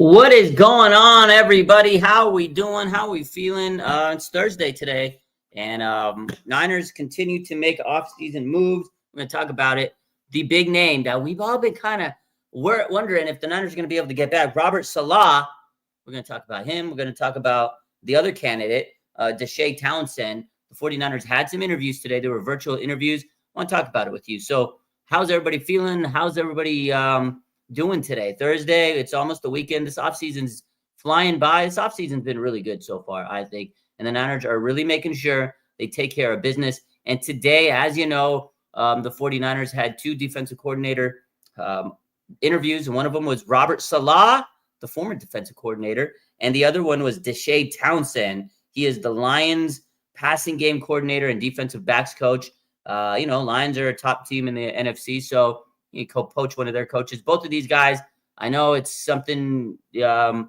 What is going on, everybody? How are we doing? How are we feeling? It's Thursday today, and Niners continue to make off-season moves. We're going to talk about it. The big name that we've all been kind of wondering if the Niners are going to be able to get back, Robert Saleh. We're going to talk about him. We're going to talk about the other candidate, Deshea Townsend. The 49ers had some interviews today. They were virtual interviews. I want to talk about it with you. So how's everybody feeling? How's everybody doing today? Thursday, it's almost the weekend. This offseason's flying by. This offseason's been really good so far, I think. And the Niners are really making sure they take care of business. And today, as you know, the 49ers had two defensive coordinator interviews. And one of them was Robert Saleh, the former defensive coordinator. And the other one was Deshea Townsend. He is the Lions passing game coordinator and defensive backs coach. Lions are a top team in the NFC. So you co-poach one of their coaches. Both of these guys, I know it's something to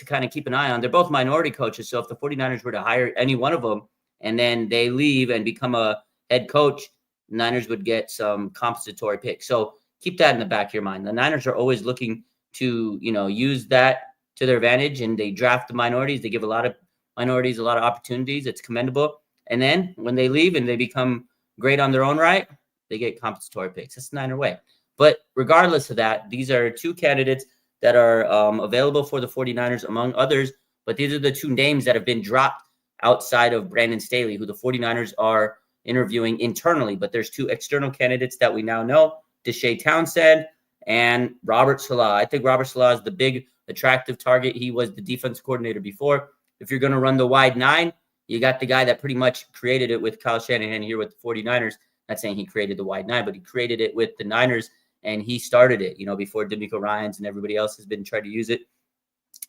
kind of keep an eye on. They're both minority coaches. So if the 49ers were to hire any one of them and then they leave and become a head coach, the Niners would get some compensatory picks. So keep that in the back of your mind. The Niners are always looking to, use that to their advantage, and they draft the minorities. They give a lot of minorities a lot of opportunities. It's commendable. And then when they leave and they become great on their own right, they get compensatory picks. That's the Niner way. But regardless of that, these are two candidates that are available for the 49ers, among others. But these are the two names that have been dropped outside of Brandon Staley, who the 49ers are interviewing internally. But there's two external candidates that we now know, Deshea Townsend and Robert Saleh. I think Robert Saleh is the big, attractive target. He was the defense coordinator before. If you're going to run the wide nine, you got the guy that pretty much created it with Kyle Shanahan here with the 49ers. Not saying he created the wide nine, but he created it with the Niners, and he started it, before D'Amico Ryans and everybody else has been trying to use it.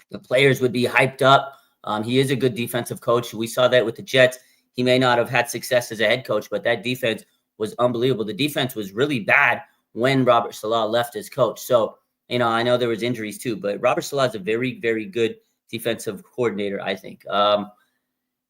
The players would be hyped up. He is a good defensive coach. We saw that with the Jets. He may not have had success as a head coach, but that defense was unbelievable. The defense was really bad when Robert Saleh left as coach. So, I know there was injuries too, but Robert Saleh is a very, very good defensive coordinator, I think.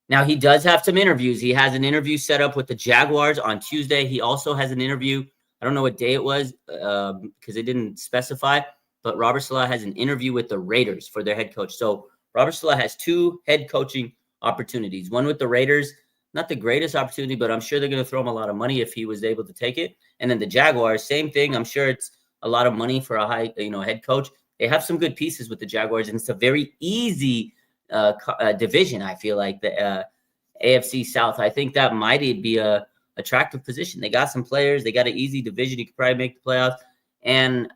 Now, he does have some interviews. He has an interview set up with the Jaguars on Tuesday. He also has an interview. I don't know what day it was because it didn't specify, but Robert Saleh has an interview with the Raiders for their head coach. So Robert Saleh has two head coaching opportunities. One with the Raiders, not the greatest opportunity, but I'm sure they're going to throw him a lot of money if he was able to take it. And then the Jaguars, same thing. I'm sure it's a lot of money for a high, head coach. They have some good pieces with the Jaguars, and it's a very easy division. I feel like the AFC South. I think that might be a attractive position. They got some players. They got an easy division. You could probably make the playoffs, and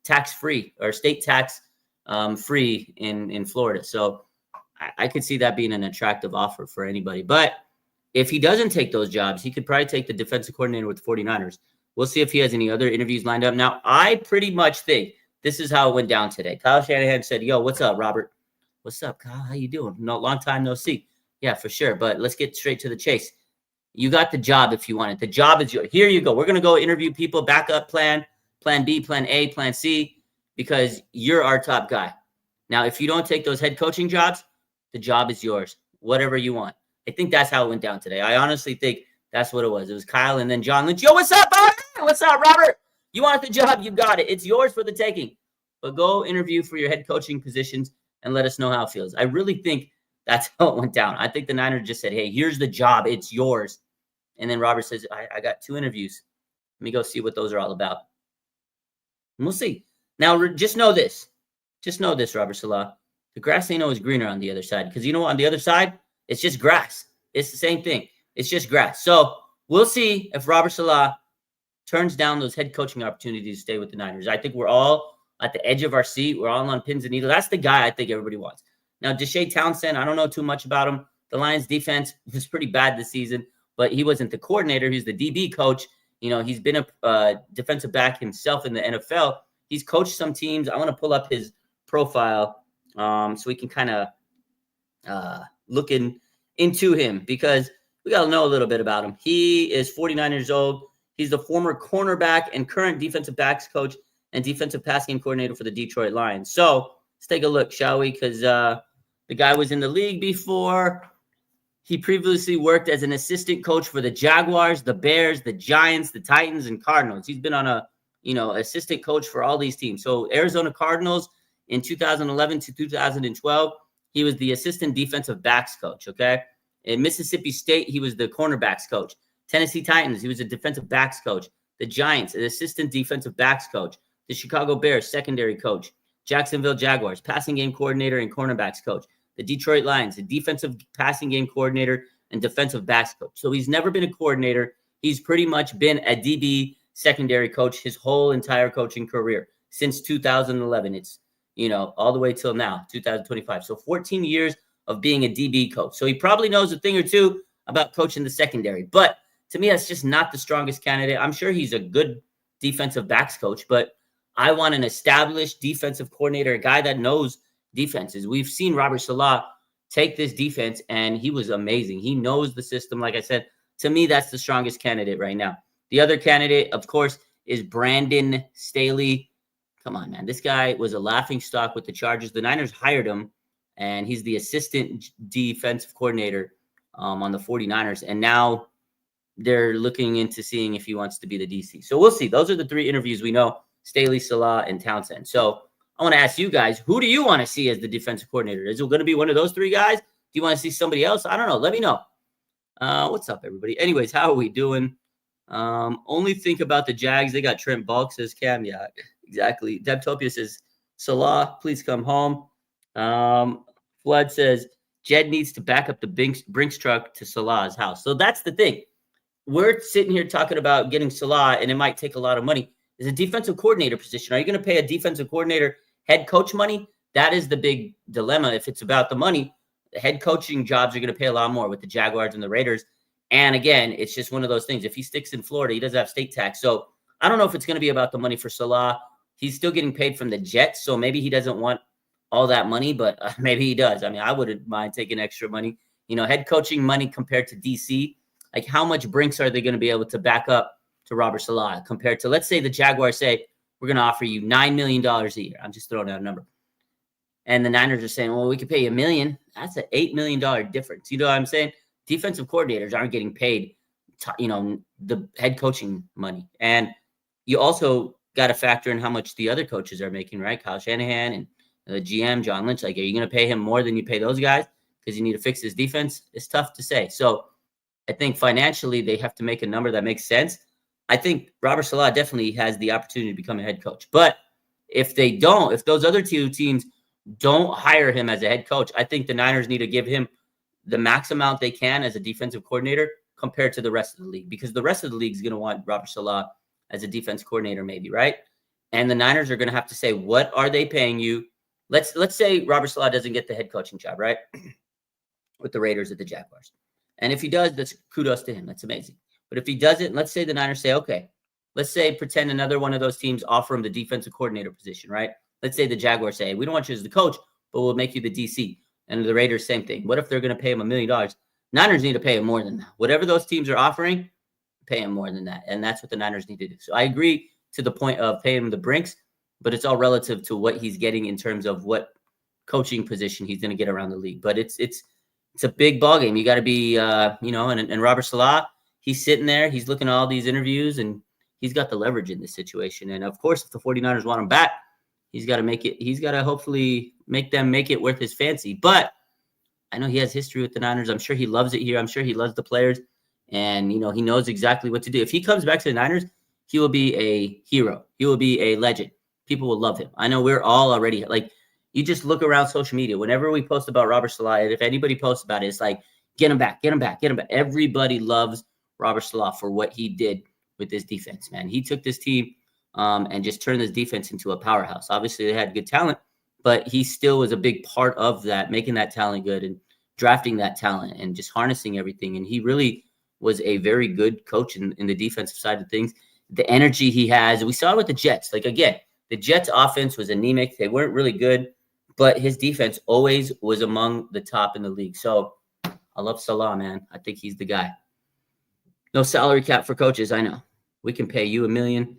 tax-free or state tax free in Florida. So I could see that being an attractive offer for anybody. But if he doesn't take those jobs, he could probably take the defensive coordinator with the 49ers. We'll see if he has any other interviews lined up. Now, I pretty much think this is how it went down today. Kyle Shanahan said, "Yo, what's up, Robert? What's up, Kyle? How you doing? No, long time no see." Yeah, for sure. But let's get straight to the chase. You got the job if you want it. The job is yours. Here you go. We're going to go interview people, backup plan, plan B, plan A, plan C, because you're our top guy. Now, if you don't take those head coaching jobs, the job is yours, whatever you want. I think that's how it went down today. I honestly think that's what it was. It was Kyle and then John Lynch. Yo, what's up, buddy? What's up, Robert? You want the job? You got it. It's yours for the taking. But go interview for your head coaching positions and let us know how it feels. I really think that's how it went down. I think the Niners just said, hey, here's the job. It's yours. And then Robert says, I got two interviews. Let me go see what those are all about. And we'll see. Now, just know this. Just know this, Robert Saleh. The grass ain't always greener on the other side. Because you know what? On the other side, it's just grass. It's the same thing. It's just grass. So we'll see if Robert Saleh turns down those head coaching opportunities to stay with the Niners. I think we're all at the edge of our seat. We're all on pins and needles. That's the guy I think everybody wants. Now, Deshea Townsend, I don't know too much about him. The Lions defense was pretty bad this season, but he wasn't the coordinator. He's the DB coach. He's been a defensive back himself in the NFL. He's coached some teams. I want to pull up his profile so we can kind of look into him because we got to know a little bit about him. He is 49 years old. He's the former cornerback and current defensive backs coach and defensive pass game coordinator for the Detroit Lions. So let's take a look, shall we? Because the guy was in the league before. He previously worked as an assistant coach for the Jaguars, the Bears, the Giants, the Titans, and Cardinals. He's been on assistant coach for all these teams. So Arizona Cardinals, in 2011 to 2012, he was the assistant defensive backs coach, okay? In Mississippi State, he was the cornerbacks coach. Tennessee Titans, he was a defensive backs coach. The Giants, an assistant defensive backs coach. The Chicago Bears, secondary coach. Jacksonville Jaguars, passing game coordinator and cornerbacks coach. The Detroit Lions, the defensive passing game coordinator and defensive backs coach. So he's never been a coordinator. He's pretty much been a DB secondary coach his whole entire coaching career since 2011. It's, all the way till now, 2025. So 14 years of being a DB coach. So he probably knows a thing or two about coaching the secondary. But to me, that's just not the strongest candidate. I'm sure he's a good defensive backs coach, but I want an established defensive coordinator, a guy that knows defenses. We've seen Robert Saleh take this defense, and he was amazing. He knows the system. Like I said, to me, that's the strongest candidate right now. The other candidate, of course, is Brandon Staley. Come on, man. This guy was a laughingstock with the Chargers. The Niners hired him, and he's the assistant defensive coordinator on the 49ers. And now they're looking into seeing if he wants to be the DC. So we'll see. Those are the three interviews we know: Staley, Saleh, and Townsend. So I want to ask you guys, who do you want to see as the defensive coordinator? Is it going to be one of those three guys? Do you want to see somebody else? I don't know. Let me know. What's up, everybody? Anyways, how are we doing? Only think about the Jags. They got Trent Bulk, says Cam. Yeah, exactly. Debtopia says, Saleh, please come home. Flood says, Jed needs to back up the Brinks truck to Saleh's house. So that's the thing. We're sitting here talking about getting Saleh, and it might take a lot of money. Is a defensive coordinator position. Are you going to pay a defensive coordinator head coach money? That is the big dilemma. If it's about the money, the head coaching jobs are going to pay a lot more with the Jaguars and the Raiders. And again, it's just one of those things. If he sticks in Florida, he doesn't have state tax. So I don't know if it's going to be about the money for Saleh. He's still getting paid from the Jets, so maybe he doesn't want all that money, but maybe he does. I mean, I wouldn't mind taking extra money. Head coaching money compared to DC, like how much Brinks are they going to be able to back up to Robert Saleh compared to, let's say the Jaguars say, we're going to offer you $9 million a year. I'm just throwing out a number. And the Niners are saying, well, we could pay you $1 million. That's an $8 million difference. You know what I'm saying? Defensive coordinators aren't getting paid, the head coaching money. And you also got to factor in how much the other coaches are making, right? Kyle Shanahan and the GM, John Lynch. Like, are you going to pay him more than you pay those guys because you need to fix his defense? It's tough to say. So I think financially they have to make a number that makes sense. I think Robert Saleh definitely has the opportunity to become a head coach. But if they don't, if those other two teams don't hire him as a head coach, I think the Niners need to give him the max amount they can as a defensive coordinator compared to the rest of the league, because the rest of the league is going to want Robert Saleh as a defense coordinator maybe, right? And the Niners are going to have to say, what are they paying you? Let's say Robert Saleh doesn't get the head coaching job, right? With the Raiders at the Jaguars. And if he does, that's kudos to him. That's amazing. But if he doesn't, let's say the Niners say, okay, let's say pretend another one of those teams offer him the defensive coordinator position, right? Let's say the Jaguars say, we don't want you as the coach, but we'll make you the DC. And the Raiders, same thing. What if they're going to pay him $1 million? Niners need to pay him more than that. Whatever those teams are offering, pay him more than that. And that's what the Niners need to do. So I agree to the point of paying him the Brinks, but it's all relative to what he's getting in terms of what coaching position he's going to get around the league. But it's a big ballgame. You got to be, and Robert Saleh, he's sitting there, he's looking at all these interviews, and he's got the leverage in this situation. And of course, if the 49ers want him back, he's got to hopefully make them make it worth his fancy. But I know he has history with the Niners. I'm sure he loves it here. I'm sure he loves the players, and he knows exactly what to do. If he comes back to the Niners, he will be a hero. He will be a legend. People will love him. I know we're all already, like, you just look around social media. Whenever we post about Robert Saleh, if anybody posts about it, it's like, get him back, get him back, get him back. Everybody loves Robert Saleh for what he did with this defense, man. He took this team and just turned this defense into a powerhouse. Obviously, they had good talent, but he still was a big part of that, making that talent good and drafting that talent and just harnessing everything. And he really was a very good coach in the defensive side of things. The energy he has, we saw it with the Jets. Like, again, the Jets offense was anemic. They weren't really good, but his defense always was among the top in the league. So I love Saleh, man. I think he's the guy. No salary cap for coaches. I know. We can pay you $1 million.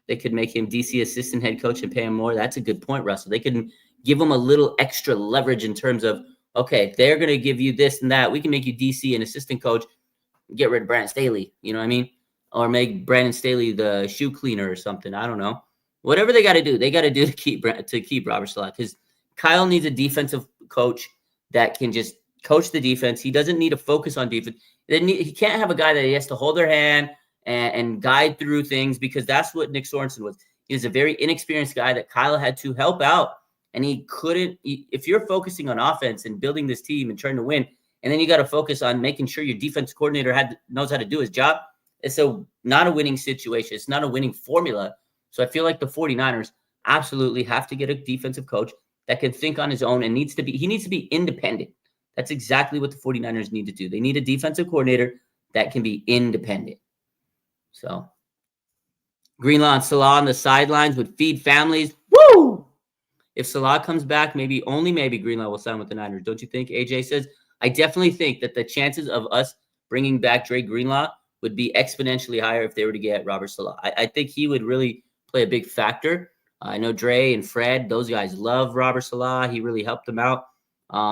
They could make him DC assistant head coach and pay him more. That's a good point, Russell. They could give him a little extra leverage in terms of, okay, they're going to give you this and that. We can make you DC and assistant coach, get rid of Brandon Staley. You know what I mean? Or make Brandon Staley the shoe cleaner or something. I don't know. whatever they got to do, to keep Robert Saleh, because Kyle needs a defensive coach that can just coach the defense. He doesn't need to focus on defense. He can't have a guy that he has to hold their hand and guide through things, because that's what Nick Sorensen was. He was a very inexperienced guy that Kyle had to help out, and he couldn't. If you're focusing on offense and building this team and trying to win, and then you got to focus on making sure your defense coordinator knows how to do his job, it's not a winning situation. It's not a winning formula. So I feel like the 49ers absolutely have to get a defensive coach that can think on his own and he needs to be independent. That's exactly what the 49ers need to do. They need a defensive coordinator that can be independent. So Greenlaw and Saleh on the sidelines would feed families. Woo! If Saleh comes back, only maybe Greenlaw will sign with the Niners. Don't you think? AJ says, I definitely think that the chances of us bringing back Dre Greenlaw would be exponentially higher if they were to get Robert Saleh. I think he would really play a big factor. I know Dre and Fred, those guys love Robert Saleh. He really helped them out.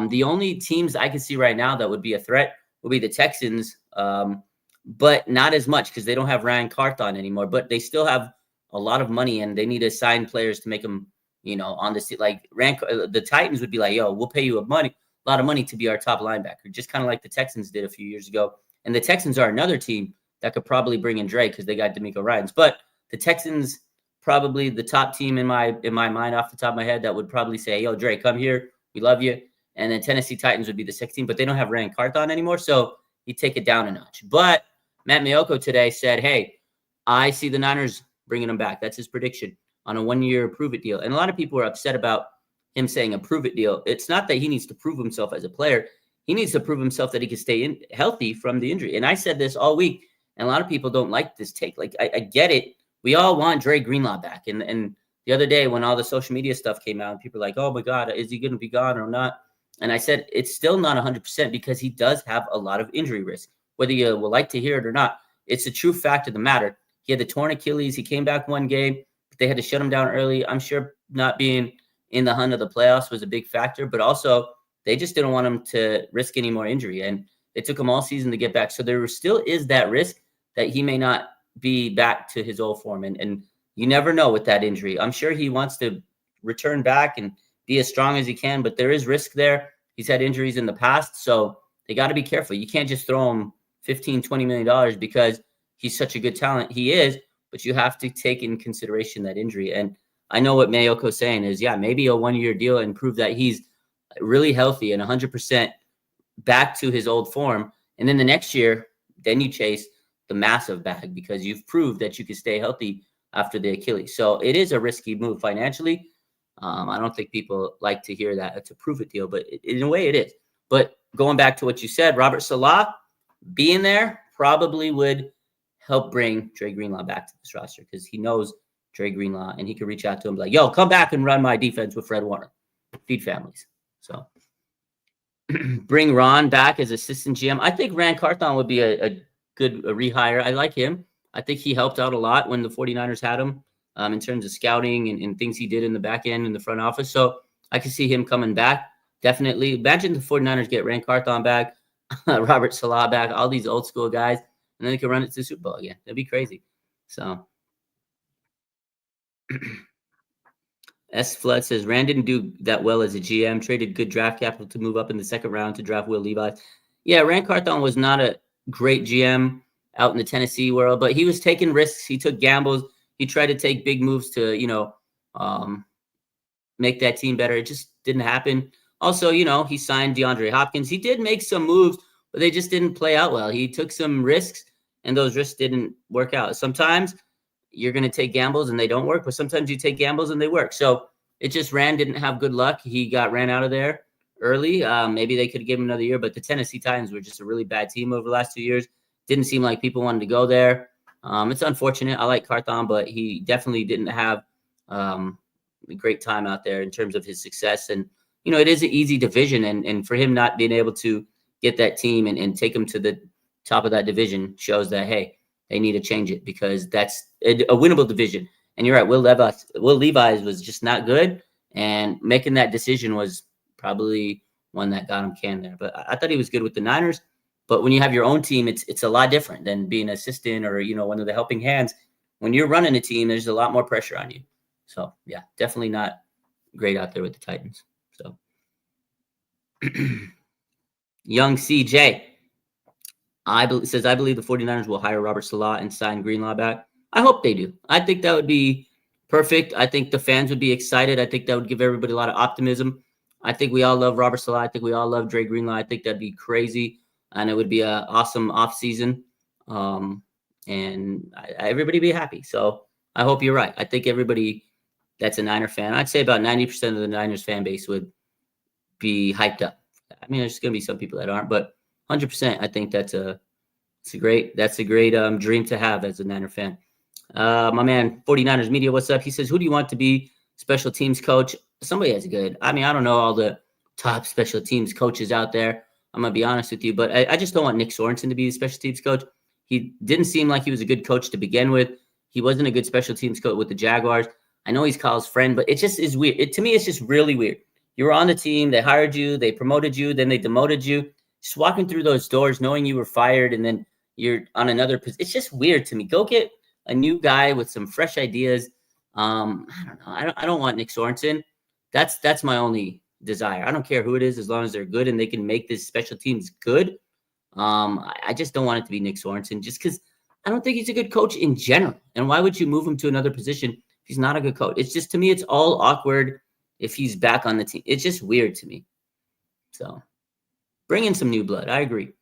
The only teams I can see right now that would be a threat would be the Texans, but not as much because they don't have Ryan Carthon anymore. But they still have a lot of money, and they need to sign players to make them, on the like the Titans would be like, yo, we'll pay you a lot of money to be our top linebacker, just kind of like the Texans did a few years ago. And the Texans are another team that could probably bring in Dre because they got D'Amico Ryans. But the Texans, probably the top team in my mind off the top of my head, that would probably say, yo, Dre, come here. We love you. And then Tennessee Titans would be the 16th, but they don't have Ryan Carthon anymore. So you take it down a notch. But Matt Maiocco today said, hey, I see the Niners bringing him back. That's his prediction on a 1-year prove-it deal. And a lot of people are upset about him saying a prove-it deal. It's not that he needs to prove himself as a player. He needs to prove himself that he can stay healthy from the injury. And I said this all week, and a lot of people don't like this take. Like, I get it. We all want Dre Greenlaw back. And the other day when all the social media stuff came out, people were like, oh, my God, is he going to be gone or not? And I said, it's still not 100% because he does have a lot of injury risk, whether you will like to hear it or not. It's a true fact of the matter. He had the torn Achilles. He came back one game, but they had to shut him down early. I'm sure not being in the hunt of the playoffs was a big factor, but also they just didn't want him to risk any more injury. And it took him all season to get back. So there still is that risk that he may not be back to his old form. And you never know with that injury. I'm sure he wants to return back and be as strong as he can, but there is risk there. He's had injuries in the past, so they got to be careful. You can't just throw him $15, $20 million because he's such a good talent. He is, but you have to take in consideration that injury. And I know what Maiocco's saying is, yeah, maybe a 1-year deal and prove that he's really healthy and 100% back to his old form. And then the next year, then you chase the massive bag because you've proved that you can stay healthy after the Achilles. So it is a risky move financially. I don't think people like to hear that it's a prove it deal, but in a way it is. But going back to what you said, Robert Saleh being there probably would help bring Dre Greenlaw back to this roster because he knows Dre Greenlaw and he could reach out to him like, yo, come back and run my defense with Fred Warner. Feed families. So bring Ron back as assistant GM. I think Rand Carthon would be a good rehire. I like him. I think he helped out a lot when the 49ers had him. In terms of scouting and things he did in the back end in the front office. So I can see him coming back. Definitely. Imagine the 49ers get Rand Carthon back, Robert Saleh back, all these old school guys, and then they can run it to the Super Bowl again. That'd be crazy. So S. Flood says, Rand didn't do that well as a GM, traded good draft capital to move up in the second round to draft Will Levis. Yeah, Rand Carthon was not a great GM out in the Tennessee world, but he was taking risks. He took gambles. He tried to take big moves to, make that team better. It just didn't happen. Also, he signed DeAndre Hopkins. He did make some moves, but they just didn't play out well. He took some risks, and those risks didn't work out. Sometimes you're going to take gambles, and they don't work, but sometimes you take gambles, and they work. So it just Rand didn't have good luck. He got ran out of there early. Maybe they could give him another year, but the Tennessee Titans were just a really bad team over the last 2 years. Didn't seem like people wanted to go there. It's unfortunate. I like Carthon, but he definitely didn't have a great time out there in terms of his success. And, it is an easy division. And for him not being able to get that team and take them to the top of that division shows that, hey, they need to change it because that's a winnable division. And you're right. Will Levis was just not good. And making that decision was probably one that got him canned there. But I thought he was good with the Niners. But when you have your own team, it's a lot different than being an assistant or, one of the helping hands. When you're running a team, there's a lot more pressure on you. So yeah, definitely not great out there with the Titans. So young CJ says, I believe the 49ers will hire Robert Saleh and sign Greenlaw back. I hope they do. I think that would be perfect. I think the fans would be excited. I think that would give everybody a lot of optimism. I think we all love Robert Saleh. I think we all love Dre Greenlaw. I think that'd be crazy, and it would be an awesome offseason. And everybody be happy. So I hope you're right. I think everybody that's a Niner fan, I'd say about 90% of the Niners fan base would be hyped up. I mean, there's going to be some people that aren't, but 100%, I think that's a great dream to have as a Niner fan. My man, 49ers Media, what's up? He says, who do you want to be special teams coach? Somebody that's good. I mean, I don't know all the top special teams coaches out there. I'm going to be honest with you, but I just don't want Nick Sorensen to be the special teams coach. He didn't seem like he was a good coach to begin with. He wasn't a good special teams coach with the Jaguars. I know he's Kyle's friend, but it just is weird. To me, it's just really weird. You were on the team. They hired you. They promoted you. Then they demoted you. Just walking through those doors, knowing you were fired, and then you're on another position. It's just weird to me. Go get a new guy with some fresh ideas. I don't know. I don't want Nick Sorensen. That's my only desire. I don't care who it is as long as they're good and they can make this special teams good. I just don't want it to be Nick Sorensen just because I don't think he's a good coach in general. And why would you move him to another position if he's not a good coach? It's just, to me, it's all awkward if he's back on the team. It's just weird to me. So bring in some new blood. I agree.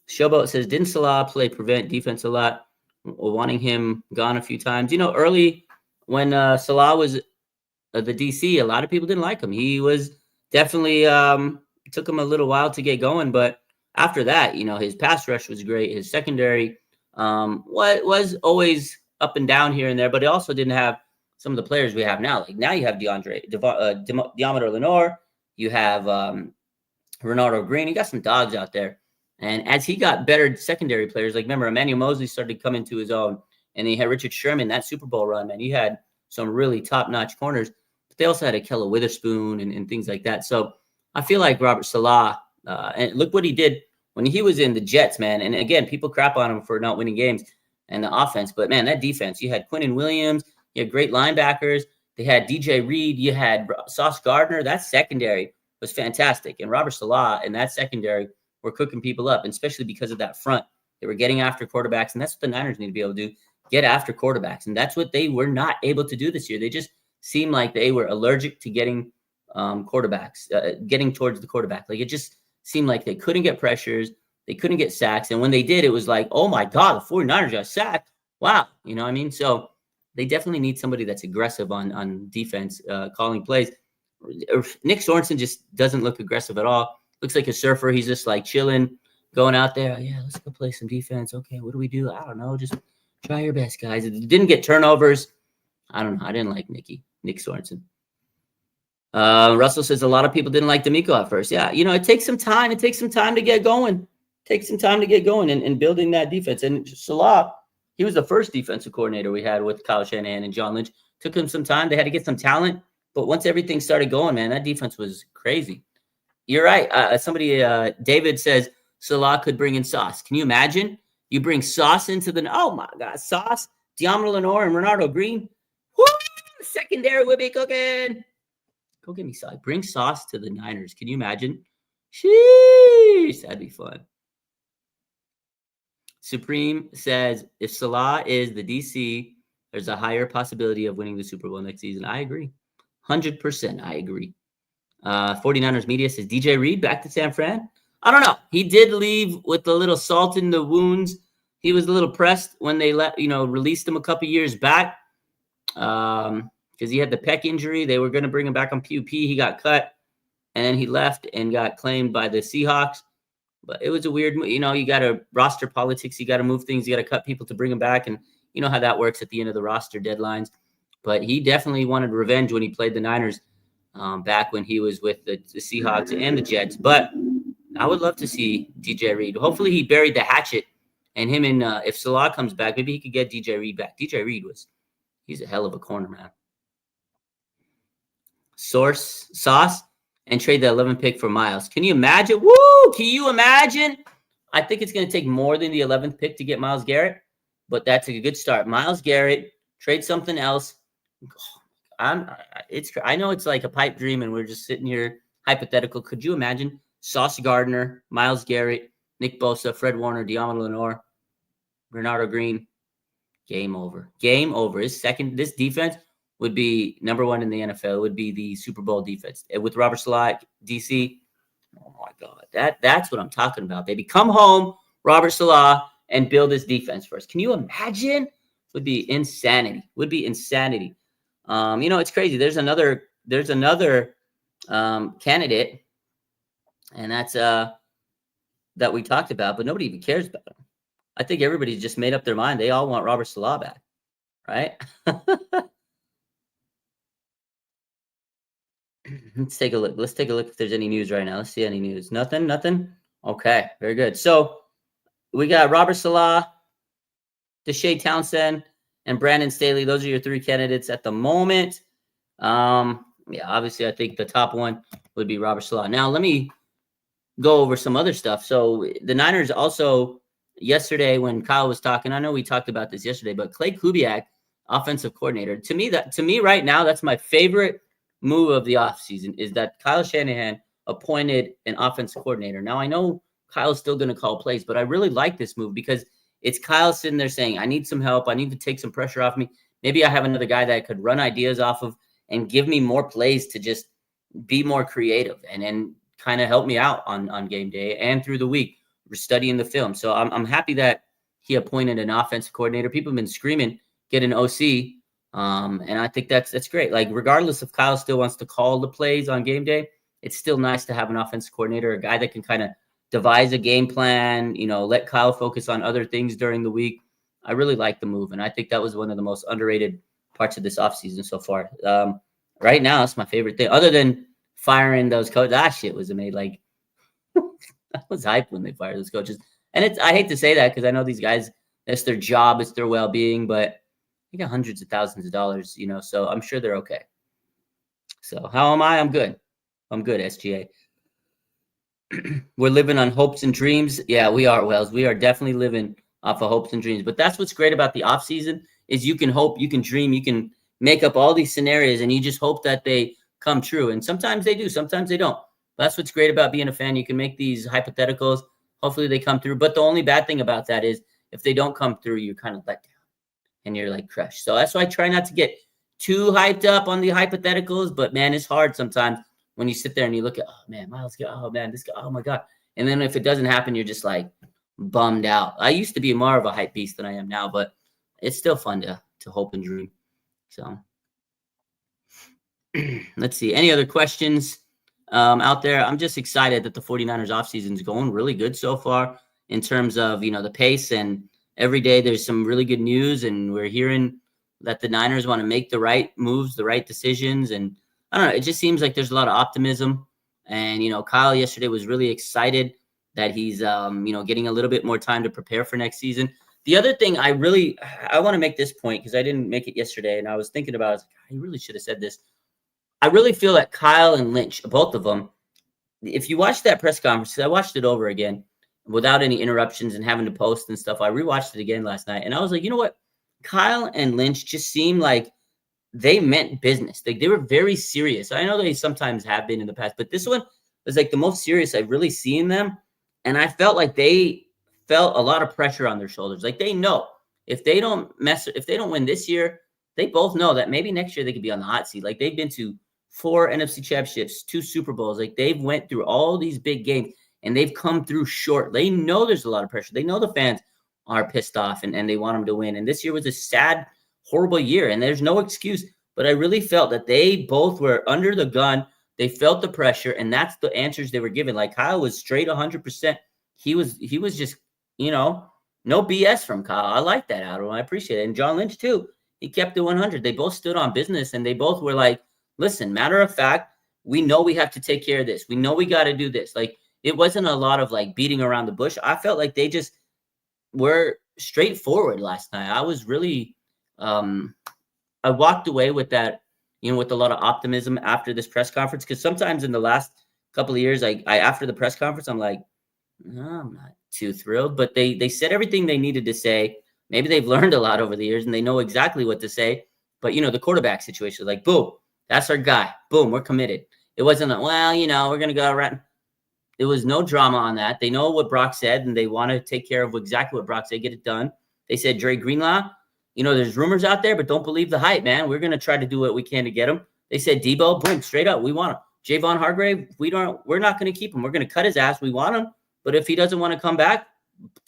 Showboat says, didn't Saleh play prevent defense a lot? Wanting him gone a few times. You know, early when Saleh was the DC, a lot of people didn't like him. He was definitely took him a little while to get going, but after that, you know, his pass rush was great. His secondary was always up and down here and there, but he also didn't have some of the players we have now. Like now you have Deommodore Lenoir, you have Renardo Green. You got some dogs out there. And as he got better secondary players, like remember, Emmanuel Mosley started to come into his own, and he had Richard Sherman, that Super Bowl run, man. He had some really top-notch corners, but they also had Akella Witherspoon and things like that. So I feel like Robert Saleh, and look what he did when he was in the Jets, man. And again, people crap on him for not winning games and the offense, but man, that defense, you had Quinnen Williams, you had great linebackers, they had DJ Reed, you had Sauce Gardner. That secondary was fantastic. And Robert Saleh and that secondary were cooking people up, and especially because of that front. They were getting after quarterbacks, and that's what the Niners need to be able to do, get after quarterbacks. And that's what they were not able to do this year. They just seemed like they were allergic to getting quarterbacks, getting towards the quarterback. Like it just seemed like they couldn't get pressures. They couldn't get sacks. And when they did, it was like, oh my God, the 49ers got sacked. Wow. You know what I mean? So they definitely need somebody that's aggressive on defense, calling plays. Nick Sorensen just doesn't look aggressive at all. Looks like a surfer. He's just like chilling, going out there. Yeah, let's go play some defense. Okay, what do we do? I don't know. Just try your best, guys. It didn't get turnovers. I don't know. I didn't like Nick Sorensen. Russell says a lot of people didn't like D'Amico at first. Yeah, you know, it takes some time. It takes some time to get going. Takes some time to get going and building that defense. And Saleh, he was the first defensive coordinator we had with Kyle Shanahan and John Lynch. Took him some time. They had to get some talent. But once everything started going, man, that defense was crazy. You're right. David says Saleh could bring in Sauce. Can you imagine? You bring Sauce into oh my God, Sauce, Deommodore Lenoir, and Renardo Green. Woo! Secondary would be cooking. Go get me Sauce. Bring Sauce to the Niners. Can you imagine? Sheesh, that'd be fun. Supreme says if Saleh is the DC, there's a higher possibility of winning the Super Bowl next season. I agree. 100%. I agree. 49ers Media says DJ Reed back to San Fran. I don't know. He did leave with a little salt in the wounds. He was a little pressed when they released him a couple years back because he had the pec injury. They were going to bring him back on PUP. He got cut, and then he left and got claimed by the Seahawks. But it was a weird, you got to roster politics. You got to move things. You got to cut people to bring him back, and you know how that works at the end of the roster deadlines. But he definitely wanted revenge when he played the Niners. Back when he was with the Seahawks and the Jets. But I would love to see DJ Reed. Hopefully he buried the hatchet, and him and if Saleh comes back, maybe he could get DJ Reed back. DJ Reed he's a hell of a corner, man. Sauce and trade the 11th pick for Miles. Can you imagine? Woo! Can you imagine? I think it's going to take more than the 11th pick to get Myles Garrett, but that's a good start. Myles Garrett, trade something else. Oh, I know it's like a pipe dream, and we're just sitting here hypothetical. Could you imagine Sauce Gardner, Myles Garrett, Nick Bosa, Fred Warner, De'Amon Lenore, Bernardo Green? Game over. Game over. This defense would be number one in the NFL. It would be the Super Bowl defense with Robert Saleh, DC. Oh my God, that's what I'm talking about, baby. Come home, Robert Saleh, and build this defense first. Can you imagine? Would be insanity. Would be insanity. It's crazy. There's another candidate, and that's that we talked about, but nobody even cares about him. I think everybody's just made up their mind. They all want Robert Saleh back, right? Let's take a look. Let's take a look if there's any news right now. Let's see any news. Nothing. Okay, very good. So we got Robert Saleh, Deshea Townsend, and Brandon Staley. Those are your three candidates at the moment. Obviously, I think the top one would be Robert Saleh. Now, let me go over some other stuff. So the Niners also yesterday, when Kyle was talking, I know we talked about this yesterday, but Clay Kubiak, offensive coordinator, to me right now, that's my favorite move of the offseason is that Kyle Shanahan appointed an offensive coordinator. Now, I know Kyle's still going to call plays, but I really like this move because it's Kyle sitting there saying, I need some help. I need to take some pressure off me. Maybe I have another guy that I could run ideas off of and give me more plays to just be more creative and kind of help me out on game day and through the week. We're studying the film. So I'm happy that he appointed an offensive coordinator. People have been screaming, get an OC. And I think that's great. Like, regardless if Kyle still wants to call the plays on game day, it's still nice to have an offensive coordinator, a guy that can kind of devise a game plan, let Kyle focus on other things during the week. I really like the move. And I think that was one of the most underrated parts of this offseason so far. Right now, it's my favorite thing. Other than firing those coaches, that shit was amazing. Like, I was hyped when they fired those coaches. And I hate to say that because I know these guys, it's their job, it's their well-being, but they got hundreds of thousands of dollars, so I'm sure they're okay. So how am I? I'm good. I'm good, SGA. We're living on hopes and dreams. Yeah, we are, Wells. We are definitely living off of hopes and dreams. But that's what's great about the offseason is you can hope, you can dream, you can make up all these scenarios, and you just hope that they come true. And sometimes they do, sometimes they don't. That's what's great about being a fan. You can make these hypotheticals. Hopefully they come through. But the only bad thing about that is if they don't come through, you're kind of let down and you're like crushed. So that's why I try not to get too hyped up on the hypotheticals. But, man, it's hard sometimes when you sit there and you look at, oh, man, Myles, oh, man, this guy, oh, my God. And then if it doesn't happen, you're just like bummed out. I used to be more of a hype beast than I am now, but it's still fun to hope and dream. So let's see. Any other questions out there? I'm just excited that the 49ers offseason is going really good so far in terms of, the pace. And every day there's some really good news. And we're hearing that the Niners want to make the right moves, the right decisions. And I don't know. It just seems like there's a lot of optimism. And, Kyle yesterday was really excited that he's, getting a little bit more time to prepare for next season. The other thing I want to make this point because I didn't make it yesterday. And I was thinking about it. I was like, I really should have said this. I really feel that Kyle and Lynch, both of them, if you watch that press conference, I watched it over again without any interruptions and having to post and stuff. I rewatched it again last night. And I was like, you know what? Kyle and Lynch just seemed like they meant business. They were very serious. I know they sometimes have been in the past, but this one was like the most serious I've really seen them. And I felt like they felt a lot of pressure on their shoulders. Like they know if they don't win this year, they both know that maybe next year they could be on the hot seat. Like they've been to 4 NFC championships, 2 Super Bowls. Like they've went through all these big games and they've come through short. They know there's a lot of pressure. They know the fans are pissed off and they want them to win. And this year was a sad, horrible year. And there's no excuse. But I really felt that they both were under the gun. They felt the pressure, and that's the answers they were given. Like Kyle was straight 100%. He was just, no BS from Kyle. I like that out of him. I appreciate it. And John Lynch too. He kept it 100. They both stood on business, and they both were like, listen, matter of fact, we know we have to take care of this. We know we got to do this. Like it wasn't a lot of like beating around the bush. I felt like they just were straightforward last night. I was really, I walked away with that, with a lot of optimism after this press conference. Because sometimes in the last couple of years, I after the press conference, I'm like, no, I'm not too thrilled. But they said everything they needed to say. Maybe they've learned a lot over the years and they know exactly what to say. But, the quarterback situation, like, boom, that's our guy. Boom, we're committed. It wasn't like, well, we're going to go around. There was no drama on that. They know what Brock said, and they want to take care of exactly what Brock said, get it done. They said, Dre Greenlaw, there's rumors out there, but don't believe the hype, man. We're going to try to do what we can to get him. They said, Debo, boom, straight up, we want him. Javon Hargrave, we're not going to keep him. We're going to cut his ass. We want him. But if he doesn't want to come back,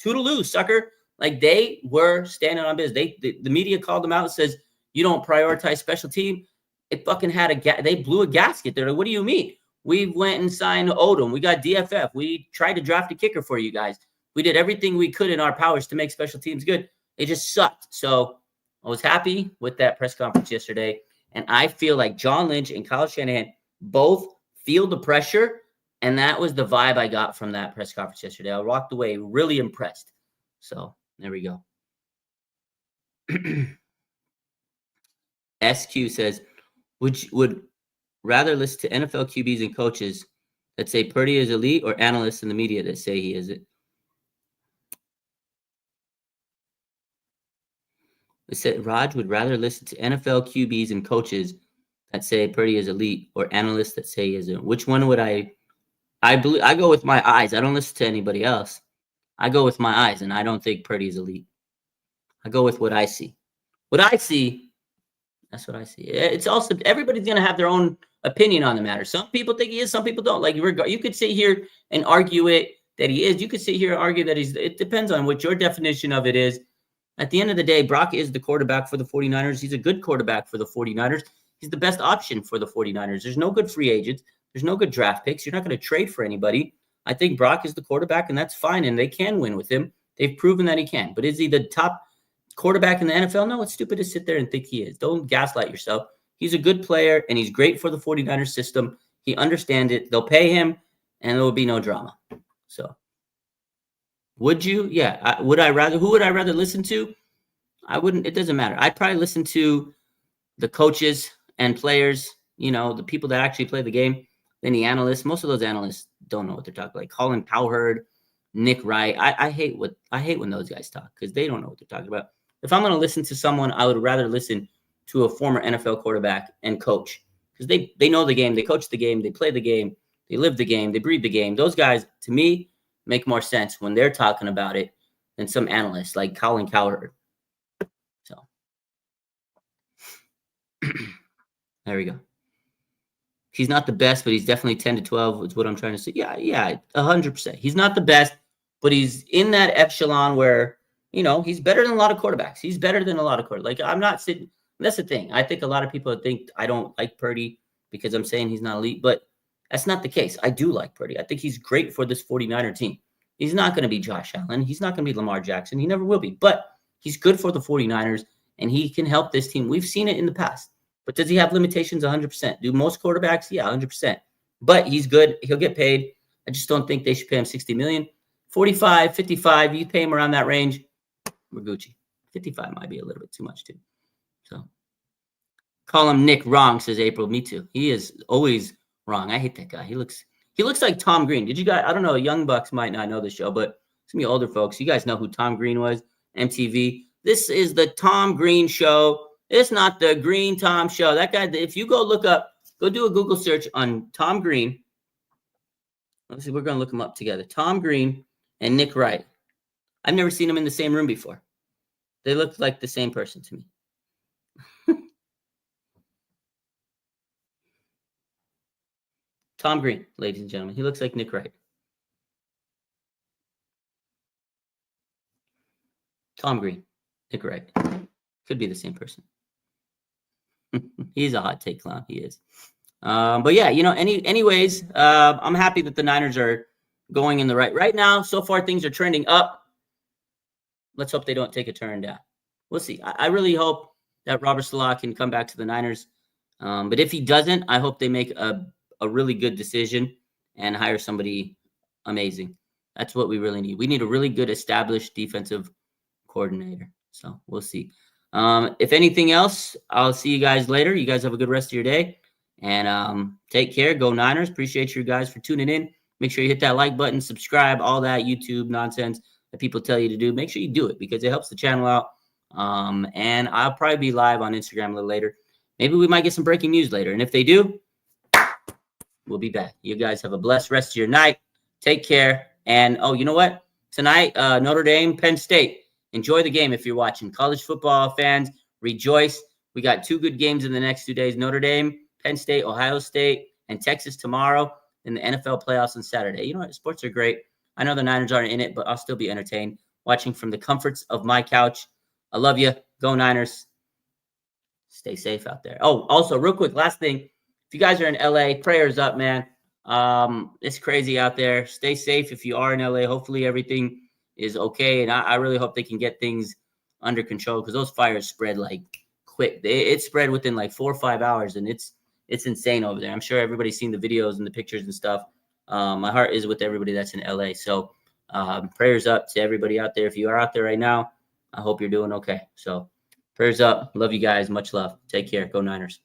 toodaloo, sucker. Like, they were standing on business. The media called them out and says, you don't prioritize special team. It fucking had they blew a gasket. They're like, what do you mean? We went and signed Odom. We got DFF. We tried to draft a kicker for you guys. We did everything we could in our powers to make special teams good. It just sucked. So I was happy with that press conference yesterday. And I feel like John Lynch and Kyle Shanahan both feel the pressure. And that was the vibe I got from that press conference yesterday. I walked away really impressed. So there we go. SQ says, would rather listen to NFL QBs and coaches that say Purdy is elite or analysts in the media that say he isn't? It said Raj would rather listen to NFL QBs and coaches that say Purdy is elite or analysts that say he isn't. Which one would I believe? I go with my eyes. I don't listen to anybody else. I go with my eyes, and I don't think Purdy is elite. I go with what I see. What I see, that's what I see. It's also, everybody's going to have their own opinion on the matter. Some people think he is, some people don't. Like, you could sit here and argue it that he is. You could sit here and argue that it depends on what your definition of it is. At the end of the day, Brock is the quarterback for the 49ers. He's a good quarterback for the 49ers. He's the best option for the 49ers. There's no good free agents. There's no good draft picks. You're not going to trade for anybody. I think Brock is the quarterback, and that's fine, and they can win with him. They've proven that he can. But is he the top quarterback in the NFL? No, it's stupid to sit there and think he is. Don't gaslight yourself. He's a good player, and he's great for the 49ers system. He understands it. They'll pay him, and there will be no drama. So, would you? Yeah. Who would I rather listen to? I wouldn't. It doesn't matter. I'd probably listen to the coaches and players, the people that actually play the game, than the analysts. Most of those analysts don't know what they're talking about. Like Colin Cowherd, Nick Wright. I hate when those guys talk because they don't know what they're talking about. If I'm going to listen to someone, I would rather listen to a former NFL quarterback and coach because they know the game, they coach the game, they play the game, they live the game, they breathe the game. Those guys, to me, make more sense when they're talking about it than some analysts like Colin Cowherd. So there we go. He's not the best, but he's definitely 10 to 12 is what I'm trying to say. Yeah, 100%. He's not the best, but he's in that echelon where, he's better than a lot of quarterbacks. He's better than a lot of quarterbacks. Like, I'm not sitting. That's the thing. I think a lot of people think I don't like Purdy because I'm saying he's not elite, but that's not the case. I do like Purdy. I think he's great for this 49er team. He's not going to be Josh Allen. He's not going to be Lamar Jackson. He never will be, but he's good for the 49ers, and he can help this team. We've seen it in the past. But does he have limitations? 100%. Do most quarterbacks? Yeah, 100%. But he's good. He'll get paid. I just don't think they should pay him $60 million. 45, 55, you pay him around that range, we're Gucci. 55 might be a little bit too much, too. So, call him Nick wrong, says April. Me too. He is always wrong. I hate that guy. He looks like Tom Green. Did you guys, I don't know, young bucks might not know the show, but some of you older folks, you guys know who Tom Green was, MTV. This is the Tom Green show. It's not the Green Tom show. That guy, if you go do a Google search on Tom Green. Let's see, we're going to look them up together. Tom Green and Nick Wright. I've never seen them in the same room before. They look like the same person to me. Tom Green, ladies and gentlemen. He looks like Nick Wright. Tom Green, Nick Wright. Could be the same person. He's a hot take clown. He is. But yeah, anyways, I'm happy that the Niners are going in the right now. So far, things are trending up. Let's hope they don't take a turn down. We'll see. I really hope that Robert Saleh can come back to the Niners. But if he doesn't, I hope they make a really good decision and hire somebody amazing. That's what we really need. We need a really good established defensive coordinator. So we'll see. If anything else, I'll see you guys later. You guys have a good rest of your day. And take care. Go Niners. Appreciate you guys for tuning in. Make sure you hit that like button, subscribe, all that YouTube nonsense that people tell you to do. Make sure you do it because it helps the channel out. And I'll probably be live on Instagram a little later. Maybe we might get some breaking news later. And if they do, we'll be back. You guys have a blessed rest of your night. Take care. And oh, you know what? Tonight, Notre Dame, Penn State. Enjoy the game if you're watching. College football fans, rejoice. We got 2 good games in the next 2 days. Notre Dame, Penn State, Ohio State, and Texas tomorrow. And the NFL playoffs on Saturday. You know what? Sports are great. I know the Niners aren't in it, but I'll still be entertained watching from the comforts of my couch. I love you. Go Niners. Stay safe out there. Oh, also, real quick, last thing. If you guys are in LA, prayers up, man. It's crazy out there. Stay safe if you are in LA. Hopefully everything is okay. And I really hope they can get things under control because those fires spread like quick. It spread within like 4 or 5 hours, and it's insane over there. I'm sure everybody's seen the videos and the pictures and stuff. My heart is with everybody that's in LA. So prayers up to everybody out there. If you are out there right now, I hope you're doing okay. So prayers up. Love you guys. Much love. Take care. Go Niners.